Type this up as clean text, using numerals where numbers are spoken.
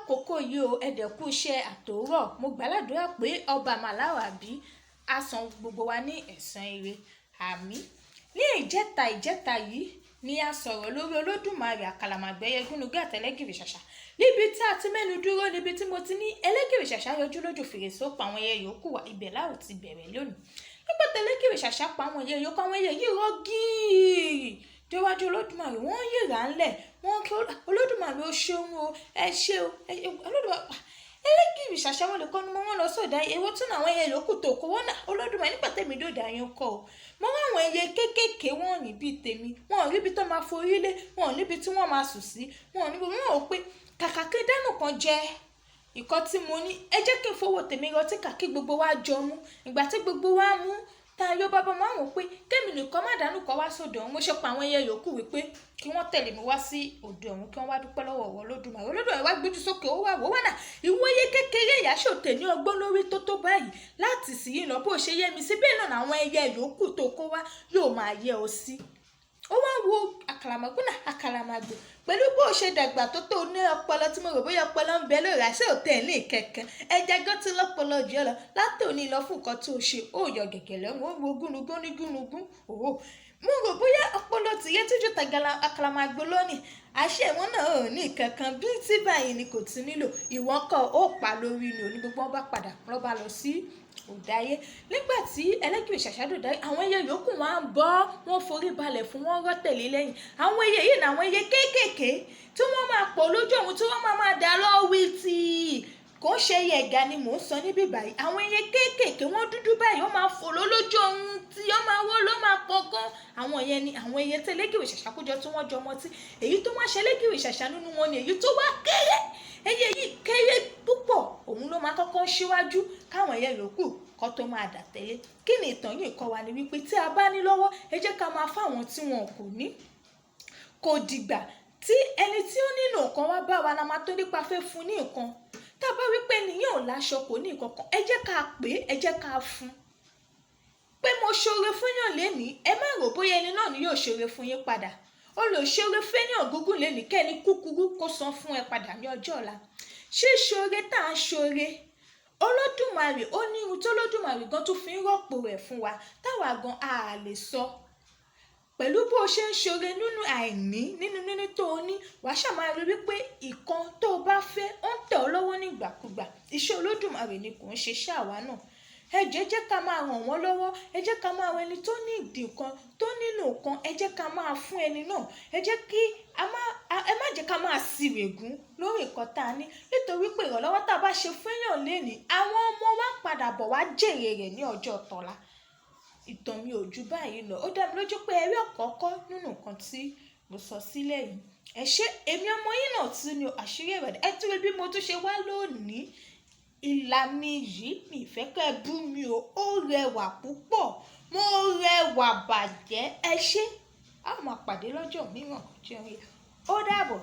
àkókò yìí o, ẹ dẹ̀ kú iṣẹ́ àtòórọ̀. Mo gbàládùra pé ọba màláwàbí á san gbogbo wa ní ẹ̀san ire. Àmín. Ní ìjẹta yìí ni a sọ̀rọ̀ lórí Olódùmarè àkàlàmàgbẹ̀yẹ gúnugún àtẹlẹ́gìrì ṣàṣà. Níbi tí a ti mẹ́nu dúró níbi tí mo ti ní ẹlẹ́gìrì ṣàṣà yọjú lójú fèrèsé ó pa àwọn ẹyẹ yòókù wá, ibẹ̀ la ó ti bẹ̀rẹ̀ lónìí. Nígbà tí ẹlẹ́gìrì ṣàṣà pa àwọn ẹyẹ yòókù, àwọn ẹyẹ yìí rọ́ gíìrì déwájú Olódùmarè, wọ́n yìrà ńlẹ̀, wọ́n kí Olódùmarè ó ṣeun o, ẹ ṣé o, Olódùmarè ẹlẹ́gìrì ṣàṣà wọn lè kọ́ ni mo wọ́n lọ sódà èwo tún àwọn ẹyẹ yòókù tó kó wọ́n náà Olódùmarè nígbà tẹ̀mí dòdà yẹn kọ́ o. Mo rán àwọn ẹyẹ kéékèèké wọn ò ní bíi tèmi, wọn ò ríbi tó máa forí lé, wọn ò níbi tí wọ́n máa sùn sí, wọn ò níbi wọn ò pé kàkà kí dánù kan jẹ ìkọ́ tí mo ní ẹ jẹ́ kí n fowó tèmi rọtí kàkí gbogbo wa jọ mú. Ìgbà tí gbogbo wa mú ta yóò bá máa wò pé kémi nìkan má dánù kan wá sódò ọ̀hún. Mo ṣe pa àwọn ẹyẹ yòókù wípé kí wọ́n tẹ̀lé mi wá sí òde ọ̀hún kí wọ́n wá dúpẹ́ lọ́wọ́ Olódùmarè. Olódùmarè wá gbójú sókè ó wà wò wá náà ìwòye kékeré ìyáṣòtè ní ọgbọ́n lórí tó báyìí láti sì yín lọ bó ṣe yẹ mi sí bẹ́ẹ̀ náà àwọn ẹyẹ yòókù tó kó wá yóò máa yẹ ọ sí. Ó wá wo àkàlàmàgbò pẹ̀lú bó ṣe dàgbà tó ní ọpọlọ tí mo rò bóyá ọpọlọ ń bẹ lórí àṣẹ òtẹ́ẹ̀lì kẹ̀kẹ́ ẹja gán tí lọ́pọlọ jù ọ́ lọ látòní lọ fún nǹkan tó ṣe ó yọ gẹ̀gẹ̀ lẹ́wọ̀n ó wo gúnugún ní gúnugún òwò mo rò bóyá ọpọlọ tìyẹ tójú tàgàlà àkàlàmàgbò lónìí àṣẹ wọn náà ò ní kankan bí tí báyìí ni kò ti nílò ìwọ́n kọ́ ó pa lórí ni òní gbogbo wọn bá padà lọ́ba lọ sí òdáyé. Nígbà tí ẹlẹ́gìrì ṣàṣà dòdáyé àwọn ẹyẹ yòókù wọn á bọ́ wọn forí balẹ̀ fún wọn rọ́ tẹ̀lé lẹ́yìn. Àwọn ẹyẹ yìí ní àwọn ẹyẹ kéékèèké tí wọ́n máa pọ̀ lójú ọ̀hún tí wọ́n máa dá lọ́wí tí kò ń ṣe ẹyẹ ẹ̀gà ni mò ń sọ níbí báyìí. Àwọn ẹyẹ kéékèèké wọ́n dúdú báyìí wọ́n máa fò lójú ọ̀hún tí wọ́n máa wọ́ ló máa pọ̀ gan. Àwọn yẹn ni àwọn ẹyẹ tí ẹlẹ́gìrì ṣàṣà kójọ tí wọ́n jọ mọ́ tí èyí tó wá ṣe ẹlẹ́gìrì ṣàṣà nínú wọn ni èyí tó wá kéré. Ẹyẹ yìí kéré púpọ̀ òun ló máa kọ́kọ́ ṣíwájú káwọn ẹyẹ yòókù kó tó máa dà tẹ̀lé. Kí ni ìtàn yìí kọ́ wa ni wípé tí a bá ní lọ́wọ́ ẹ jẹ́ ká máa fáwọn tí wọn kò ní. Kò dìgbà tí ẹni tí ó nílò nǹkan wá bá wa la máa tó nípa fẹ́ fún ní nǹkan. Tá a bá wípé ènìyàn ò láṣọ kò ní nǹkan kan ẹ jẹ́ ká pè é ẹ jẹ́ ká fún. Pé mo ṣoore fún yàn lénìí ẹ má rò bóyá ẹni náà ni yóò ṣoore fún yín padà. Ó lè ṣoore fẹ́yàn gúngún lénìí kẹ́ni kúkúrú kó san fún ẹ padà ní ọjọ́ ọ̀la. Ṣíṣoore tá à ń ṣoore Olódùmarè ó ní ohun tó Olódùmarè gan tó fi ń rọ́pò rẹ̀ fún wa táwa gan a lè sọ. Pẹ̀lú bó ṣe ń ṣoore nínú àìní nínú níní tó o ní wàá ṣáà máa rí wípé ìkan tó o bá fẹ́ ó ń tẹ̀ ọ́ lọ́wọ́ nígbàkúgbà. Iṣẹ́ Olódùmarè ni kò ń ṣe iṣẹ́ àwa náà. Ẹ jẹ́ ká máa ràn wọ́n lọ́wọ́ ẹ jẹ́ ká máa ràn ẹni tó ní ìdí nǹkan tó nílò nǹkan ẹ jẹ́ ká máa fún ẹni náà ẹ jẹ́ kí ẹ má jẹ́ ká máa sìrègùn lórí nǹkan tá a ní nítorí pé ìrànlọ́wọ́ tá a bá ṣe fún èèyàn lénìí àwọn ọmọ wa padà bọ̀ wá jèrè rẹ̀ ní ọjọ́ tọ̀la. Ìtàn mi ò ju báyìí lọ ó dá mi lójú pé ẹ rí ọ̀kọ̀ọ̀kọ̀ nínú nǹkan tí mo sọ sílẹ̀ yìí. Ẹ ṣé èmi ọmọ yín náà tún ní àṣírí ẹ̀rọ̀dẹ̀ ẹ tún rí bí mo tún ṣe wá lónìí. Ìlà mi yìí mi ìfẹ́ kẹ́ bú mi o ó rẹwà púpọ̀ mo rẹwà bàjẹ́ ẹ ṣé a máa pàdé lọ́jọ́ mìíràn jẹun ó dàbọ̀.